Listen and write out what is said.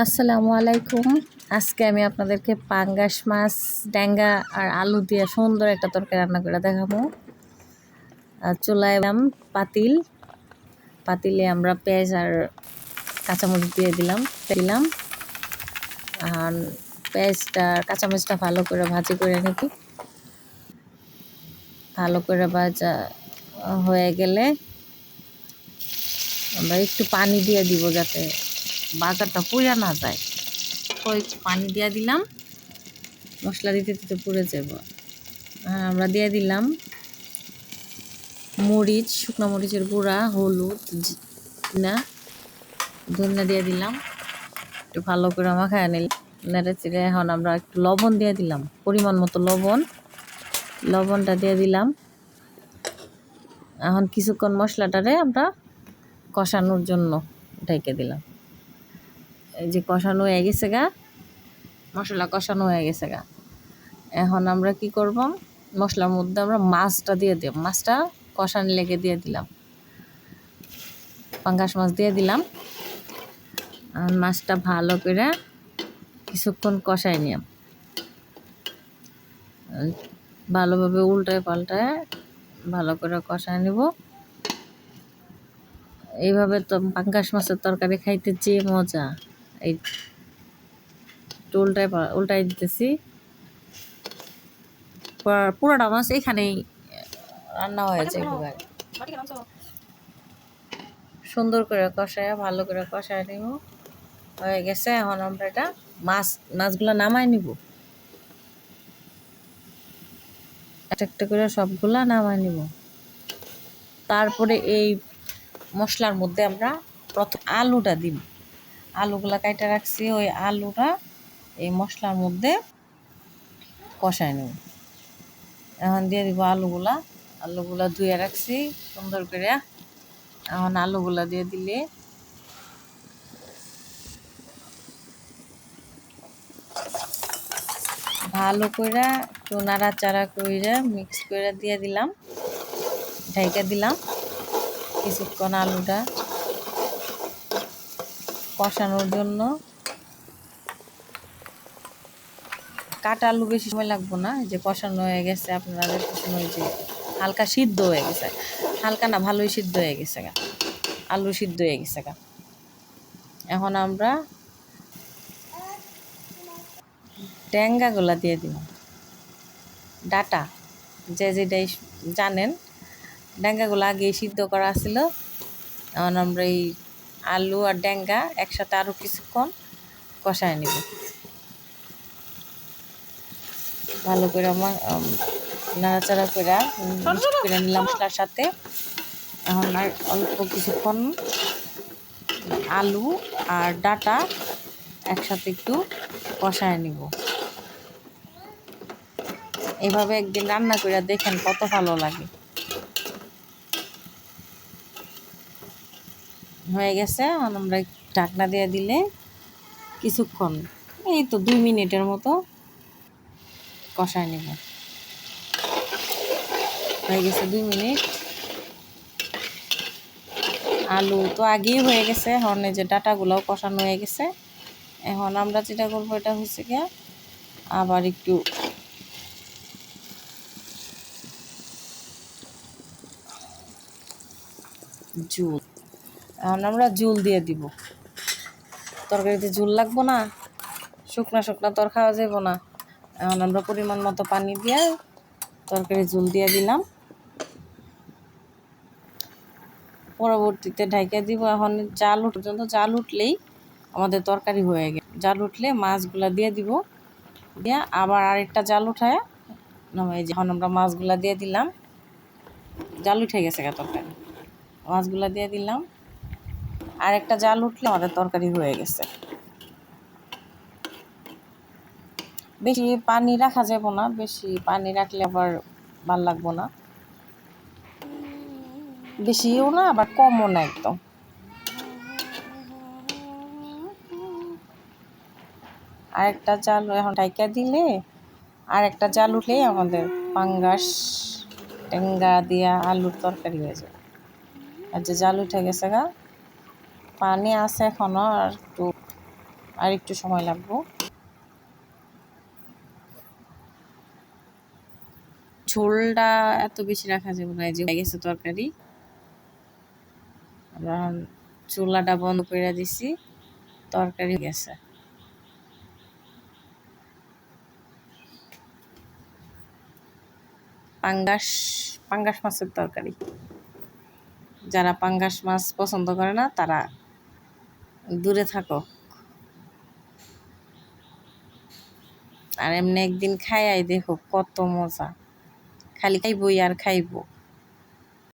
আসসালামু আলাইকুম। আজকে আমি আপনাদেরকে পাঙ্গাস মাছ, ড্যাঙ্গা আর আলু দিয়ে সুন্দর একটা তরকারি রান্না করে দেখাবো। চুলায় পাতিলে আমরা পেঁয়াজ আর কাঁচামরিচ দিয়ে দিলাম। আর পেঁয়াজটা কাঁচামরিচটা ভালো করে ভাজি করে নিবি। ভালো করে ভাজা হয়ে গেলে আমরা একটু পানি দিয়ে দিব যাতে বাজারটা পুড়ে না যায়। তো একটু পানি দিয়ে দিলাম, মশলা দিতে দিতে পুড়ে যাব। আমরা দিয়ে দিলাম মরিচ, শুকনো মরিচের গুঁড়া, হলুদ ধনিয়া দিয়ে দিলাম। একটু ভালো করে মাখায় নেড়ে চেড়ে এখন আমরা একটু লবণ দিয়ে দিলাম, পরিমাণ মতো লবণটা দিয়ে দিলাম। এখন কিছুক্ষণ মশলাটারে আমরা কষানোর জন্য ঢেকে দিলাম। এই যে কষানো হয়ে গেছে মশলা কষানো হয়ে গেছে এখন আমরা কি করব, মশলার মধ্যে আমরা মাছটা দিয়ে দিই। মাছটা কষানি লেগে দিয়ে দিলাম, পাঙ্গাস মাছ দিয়ে দিলাম। আর মাছটা ভালো করে কিছুক্ষণ কষাই নিলাম, ভালোভাবে উল্টায় পাল্টায় ভালো করে কষায় নিব। এইভাবে তো পাঙ্গাস মাছের তরকারি খাইতে যে মজা। এই উল্টাই দিতেছি, পুরোটা মাছ এখানেই রান্না হয়েছে। সুন্দর করে কষায় ভালো করে কষায় নিব, হয়ে গেছে। এখন আমরা এটা মাছগুলো নামাই নিব, একটা করে সবগুলা নামাই নিব। তারপরে এই মশলার মধ্যে আমরা প্রথম আলুটা দিব। আলুগুলা কাইটা রাখছি, ওই আলুটা এই মশলার মধ্যে কষায় নেব। এখন দিয়ে দিব আলুগুলা ধুয়ে রাখছি সুন্দর করে। এখন আলুগুলা দিয়ে দিলে ভালো করে একটু নাড়াচাড়া করে মিক্স করে দিয়ে দিলাম, ঢেকে দিলাম কিছুক্ষণ আলুটা কষানোর জন্য। কাটা আলু বেশি সময় লাগবো না, যে কষানো হয়ে গেছে আপনারা দেখতেছেন, ওই যে হালকা সিদ্ধ হয়ে গেছে, হালকা না ভালোই সিদ্ধ হয়ে গেছে আলু সিদ্ধ হয়ে গেছে এখন আমরা ড্যাঙ্গাগুলা দিয়ে দিব, ডাটা যেটাই জানেন। ড্যাঙ্গাগুলো আগেই সিদ্ধ করা ছিল। এখন আমরা এই আলু আর ড্যাঙ্গা একসাথে আরও কিছুক্ষণ কষায় নিব, ভালো করে নাড়াচাড়া করে নিলাম মশলার সাথে। এখন আর অল্প কিছুক্ষণ আলু আর ডাটা একসাথে একটু কষায় নিব। এইভাবে একদিন রান্না করে দেখেন কত ভালো লাগে। হয়ে গেছে, এখন আমরা ঢাকনা দিয়ে দিলে কিছুক্ষণ, এই তো 2 মিনিটের মতো কষায় নেব। হয়ে গেছে 2 মিনিট, আলু তো আগেই হয়ে গেছে। এখন এই যে ডাটাগুলোও কষানো হয়ে গেছে। এখন আমরা যেটা করবো, এটা হচ্ছে গিয়ে আবার একটু ঝোল, এখন আমরা ঝোল দিয়ে দিব। তরকারিতে ঝোল লাগবো না, শুকনা তর খাওয়া যাব না। এখন আমরা পরিমাণ মতো পানি দিয়ে তরকারি ঝোল দিয়ে দিলাম, পরবর্তীতে ঢাইকা দিব। এখন জাল উঠলেই আমাদের তরকারি হয়ে গেছে। জাল উঠলে মাছগুলা দিয়ে দিব, দিয়ে আবার আরেকটা জাল উঠায় নামাই। এখন আমরা মাছগুলা দিয়ে দিলাম, জাল উঠে গেছে তরকারি, মাছগুলা দিয়ে দিলাম। আরেকটা জাল উঠলে আমাদের তরকারি হয়ে গেছে। বেশি পানি রাখা যাব না, বেশি পানি রাখলে আবার ভাল লাগবো না, বেশিও না আবার কমও না একদম। আরেকটা জাল এখন ঢাইকা দিলে আরেকটা জাল উঠলেই আমাদের পাঙ্গাস ট্যাঙ্গা দিয়া আলুর তরকারি হয়ে যাবে। আর যে জাল উঠে গেছে পানি আছে এখনো, আর একটু আর একটু সময় লাগবো। ঝোলটা এত বেশি রাখা যাবে না, যে হয়ে গেছে তরকারি। আমরা চুলাটা বন্ধ করে দিছি, তরকারি গেছে। পাঙ্গাস পাঙ্গাস মাছের তরকারি। যারা পাঙ্গাস মাছ পছন্দ করে না তারা দূরে থাকো। আর এমনি একদিন খাইয়াই দেখো কত মজা, খালি খাইবই আর খাইবো।